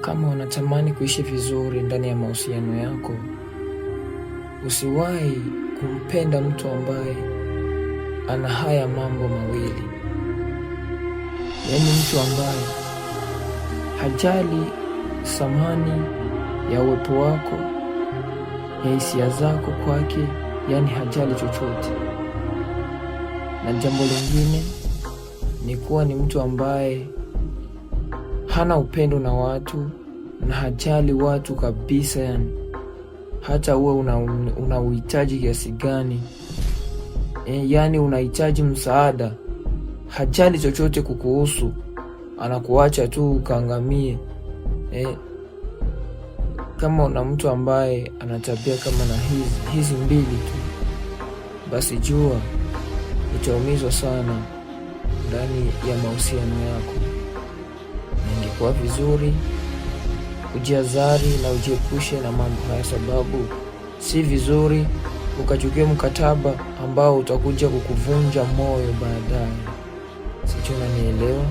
Kama unatamani kuishi vizuri ndani ya mahusiano yako, usiwahi kumpenda mtu ambaye ana haya mambo mawili. Yaani mtu ambaye hajali thamani ya uwepo wako, ya hisia zako kwake, yaani hajali chochote. Na jambo lingine ni kuwa ni mtu ambaye hana upendo na watu na hajali watu kabisa, yani hata uwe una uhitaji kiasi gani, yani unahitaji msaada, hajali chochote kukuhusu, anakuacha tu ukaangamie. Kama una mtu ambaye anatabia kama na hizi mbili tu, basi jua utaumizwa sana ndani ya mahusiano yako. Ingekuwa vizuri ujiazari na ujiepushe na mambo haya, sababu si vizuri ukachukia mkataba ambao utakuja kukuvunja moyo baadaye. Sijui unanielewa?